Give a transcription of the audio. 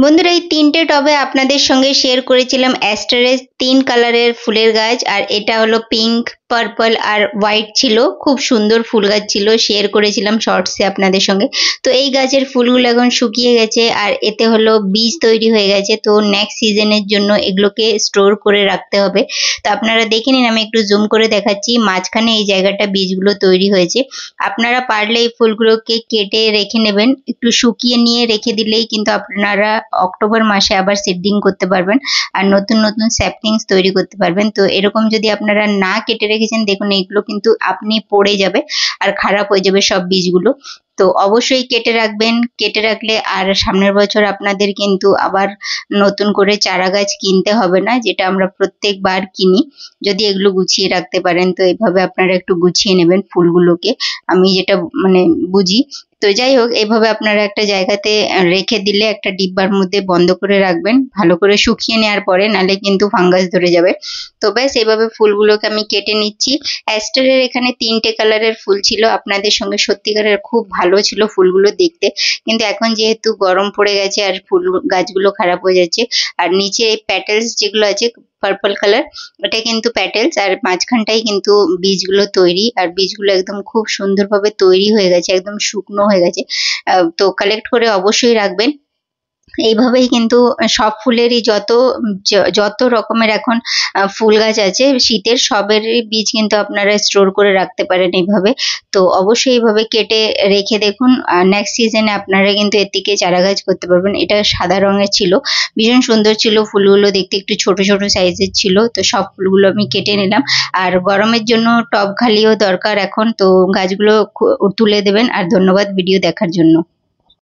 বন্ধুরা, এই তিনটে টবে আপনাদের সঙ্গে শেয়ার করেছিলাম অ্যাস্টারের 3 কালারের ফুলের গাছ। আর এটা হলো পিঙ্ক, পার্পল আর হোয়াইট ছিল। খুব সুন্দর ফুল গাছ ছিল, শেয়ার করেছিলাম শর্টসে আপনাদের সঙ্গে। তো এই গাছের ফুলগুলো এখন শুকিয়ে গেছে আর এতে হলো বীজ তৈরি হয়ে গেছে। তো নেক্সট সিজনের জন্য এগুলোকে স্টোর করে রাখতে হবে। তো আপনারা দেখে নিন, আমি একটু জুম করে দেখাচ্ছি। মাঝখানে এই জায়গাটা বীজগুলো তৈরি হয়েছে। আপনারা পারলে এই ফুলগুলোকে কেটে রেখে নেবেন, একটু শুকিয়ে নিয়ে রেখে দিলেই কিন্তু আপনারা অক্টোবর মাসে আবার সিডিং করতে পারবেন আর নতুন নতুন স্যাপলিংস তৈরি করতে পারবেন। তো এরকম যদি আপনারা না কেটে রেখেছেন, দেখুন এইগুলো কিন্তু আপনি পড়ে যাবে আর খারাপ হয়ে যাবে সব বীজগুলো। তো অবশ্যই কেটে রাখবেন। কেটে রাখলে আর সামনের বছর আপনাদের কিন্তু আবার নতুন করে চারা গাছ কিনতে হবে না, যেটা আমরা প্রত্যেকবার কিনি। যদি এগুলো গুছিয়ে রাখতে পারেন, তো এইভাবে আপনারা একটু গুছিয়ে নেবেন ফুলগুলোকে, আমি যেটা মানে বুঝি। তো যাই হোক, এইভাবে আপনারা একটা জায়গাতে রেখে দিলে, একটা ডিব্বার মধ্যে বন্ধ করে রাখবেন ভালো করে শুকিয়ে নেওয়ার পরে, নাহলে কিন্তু ফাঙ্গাস ধরে যাবে। তো ব্যাস এইভাবে ফুলগুলোকে আমি কেটে নিচ্ছি। অ্যাস্টারের এখানে 3টে কালারের ফুল ছিল, আপনাদের সঙ্গে সত্যিকারের খুব ভালো ছিল ফুলগুলো দেখতে। কিন্তু এখন যেহেতু গরম পড়ে গেছে আর ফুল গাছগুলো খারাপ হয়ে যাচ্ছে। আর নিচে এই প্যাটেলস যেগুলো আছে পার্পল কালার, এটা কিন্তু প্যাটেলস, আর মাঝখানটাই কিন্তু বীজগুলো তৈরি। আর বীজগুলো একদম খুব সুন্দরভাবে তৈরি হয়ে গেছে, একদম শুকনো হয়ে গেছে। তো কালেক্ট করে অবশ্যই রাখবেন। এইভাবেই কিন্তু সব ফুলেরই যত রকমের এখন ফুল গাছ আছে শীতের, সবেরই বীজ কিন্তু আপনারা স্টোর করে রাখতে পারেন এইভাবে। তো অবশ্যই এইভাবে কেটে রেখে দেখুন, নেক্সট সিজনে আপনারা কিন্তু এর থেকে চারা গাছ করতে পারবেন। এটা সাদা রঙের ছিল, ভীষণ সুন্দর ছিল। ফুলগুলো দেখতে একটু ছোট ছোট সাইজের ছিল। তো সব ফুলগুলো আমি কেটে নিলাম। আর গরমের জন্য টব খালিও দরকার এখন, তো গাছগুলো তুলে দেবেন। আর ধন্যবাদ ভিডিও দেখার জন্য।